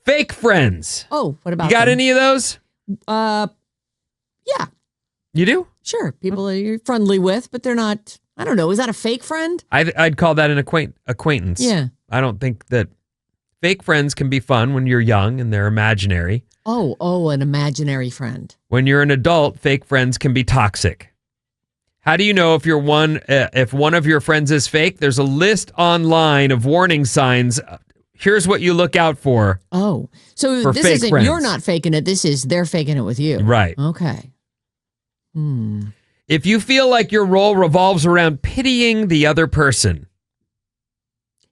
Fake friends. Oh, what about you got them? any of those? Yeah. You do? Sure. People you're friendly with, but they're not, I don't know. Is that a fake friend? I'd call that an acquaintance. Yeah. I don't think that fake friends can be fun when you're young and they're imaginary. Oh, an imaginary friend. When you're an adult, fake friends can be toxic. How do you know if if one of your friends is fake? There's a list online of warning signs. Here's what you look out for. Oh, so this isn't friends. You're not faking it. This is they're faking it with you. Right. Okay. If you feel like your role revolves around pitying the other person.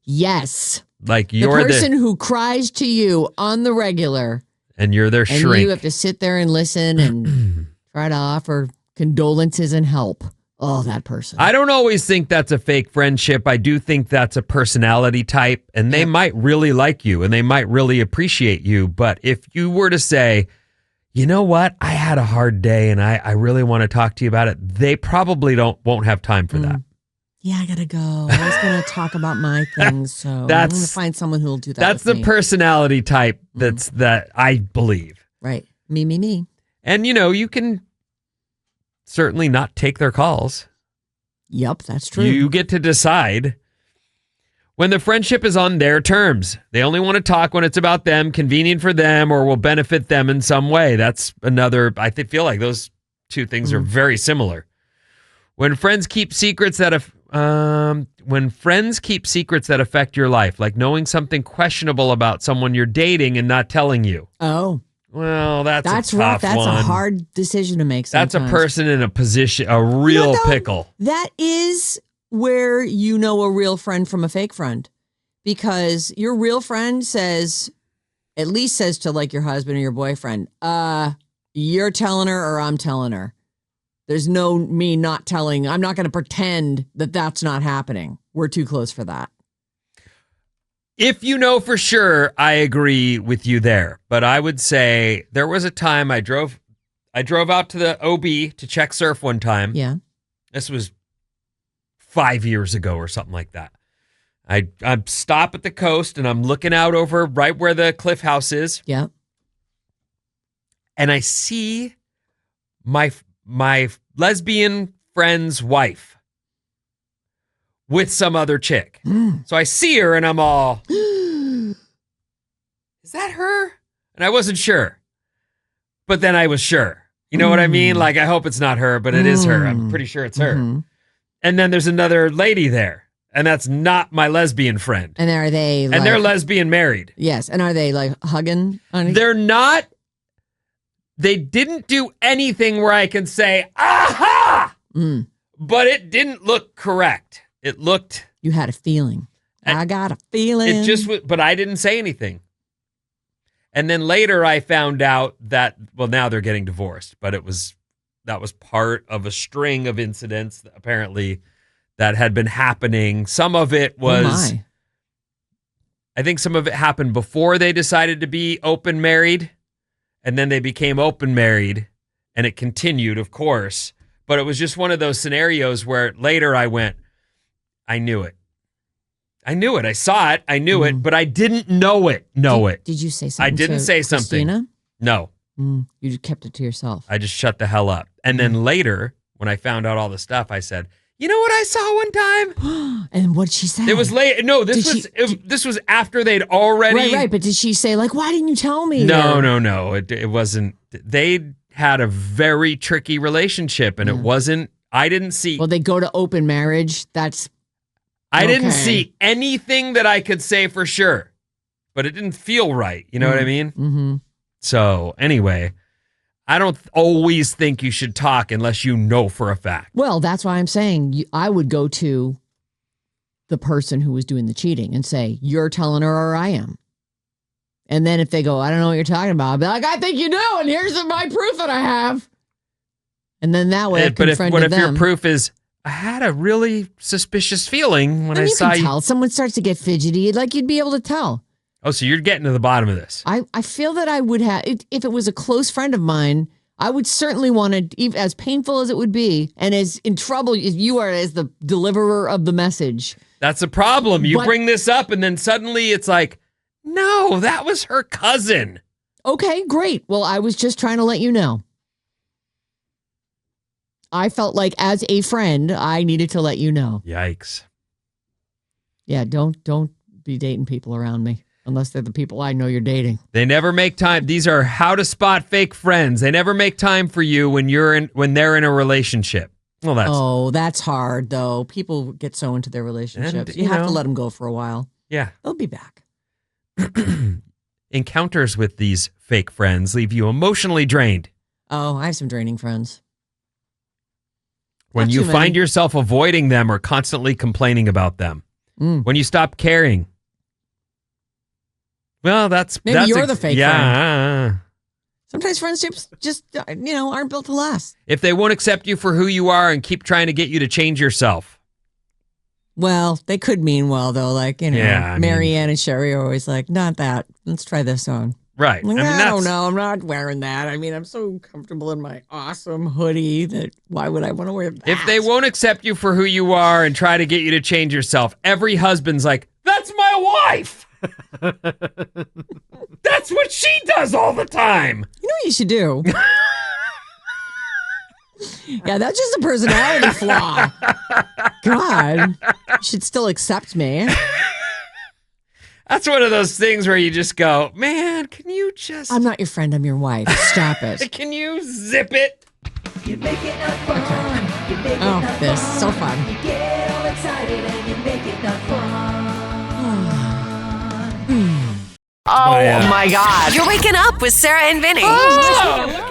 Yes. Like you're the person who cries to you on the regular. And you're their and shrink. You have to sit there and listen and try to offer condolences and help. Oh, that person. I don't always think that's a fake friendship. I do think that's a personality type, and they might really like you and they might really appreciate you. But if you were to say, you know what, I had a hard day and I really want to talk to you about it, they probably won't have time for that. Yeah, I gotta go. I was gonna talk about my things, so I'm gonna find someone who'll do that. That's the personality type that I believe. Right. Me. And you can certainly not take their calls. Yep, that's true. You get to decide when the friendship is on their terms. They only want to talk when it's about them, convenient for them, or will benefit them in some way. That's another, feel like those two things are very similar. When friends keep secrets that affect your life, like knowing something questionable about someone you're dating and not telling you. Oh. Well, that's a rough. tough That's one. a hard decision to make sometimes. That's a person in a position, a real pickle. That is where you know a real friend from a fake friend. Because your real friend at least says to like your husband or your boyfriend, you're telling her or I'm telling her. There's no me not telling. I'm not going to pretend that that's not happening. We're too close for that. If you know for sure, I agree with you there. But I would say there was a time I drove out to the OB to check surf one time. Yeah. This was 5 years ago or something like that. I stop at the coast and I'm looking out over right where the cliff house is. Yeah. And I see my lesbian friend's wife with some other chick. So I see her and I'm all, is that her? And I wasn't sure. But then I was sure. You know what I mean? Like, I hope it's not her, but it is her. I'm pretty sure it's her. And then there's another lady there. And that's not my lesbian friend. And are they and they're lesbian married. Yes. And are they like hugging? They're not. They didn't do anything where I can say, aha! But it didn't look correct. It looked... You had a feeling. I got a feeling. It just was, but I didn't say anything. And then later I found out that, well, now they're getting divorced, but that was part of a string of incidents that apparently that had been happening. Some of it was... I think some of it happened before they decided to be open married. And then they became open married, and it continued, of course. But it was just one of those scenarios where later I went, I knew it. I saw it. I knew it, but I didn't know it. Did you say something? I didn't say something. Christina? No. You just kept it to yourself. I just shut the hell up. And then later, when I found out all the stuff, I said, you know what I saw one time? And what'd she say? It was late. No, this was after they'd already... Right. But did she say, like, why didn't you tell me? No. It wasn't... They had a very tricky relationship, and it wasn't... I didn't see... Well, they go to open marriage. I didn't see anything that I could say for sure, but it didn't feel right. You know what I mean? Mm-hmm. So, anyway... I don't always think you should talk unless you know for a fact. Well, that's why I'm saying I would go to the person who was doing the cheating and say, you're telling her or I am. And then if they go, I don't know what you're talking about, I'll be like, I think you do, and here's my proof that I have. And then that way I confronted them. If your proof is, I had a really suspicious feeling when I saw you. You can tell. Someone starts to get fidgety, like you'd be able to tell. Oh, so you're getting to the bottom of this. I feel that I would have, if it was a close friend of mine, I would certainly want to, as painful as it would be, and as in trouble as you are as the deliverer of the message. That's a problem. You bring this up, and then suddenly it's like, No, that was her cousin. Okay, great. Well, I was just trying to let you know. I felt like as a friend, I needed to let you know. Yikes. Yeah, don't be dating people around me unless they're the people I know you're dating. They never make time. These are how to spot fake friends. They never make time for you when they're in a relationship. Well, that's hard though. People get so into their relationships. And, you have to let them go for a while. Yeah. They'll be back. Encounters with these fake friends leave you emotionally drained. Oh, I have some draining friends. When Not you too many. find yourself avoiding them or constantly complaining about them. When you stop caring. Well, maybe you're the fake friend. Yeah. Sometimes friendships just, aren't built to last. If they won't accept you for who you are and keep trying to get you to change yourself. Well, they could mean well, though. Like, Marianne and Sherry are always like, not that. Let's try this on. Right. Like, I don't know. I'm not wearing that. I mean, I'm so comfortable in my awesome hoodie that why would I want to wear that? If they won't accept you for who you are and try to get you to change yourself, every husband's like, that's my wife. That's what she does all the time. You know what you should do? Yeah, that's just a personality flaw. God, you should still accept me. That's one of those things where you just go, man, can you just... I'm not your friend, I'm your wife. Stop it. Can you zip it? You make it not fun. You make it Oh, not this fun. is so fun. You get all excited and you make it not fun. Oh my God. You're waking up with Sarah and Vinny. Oh,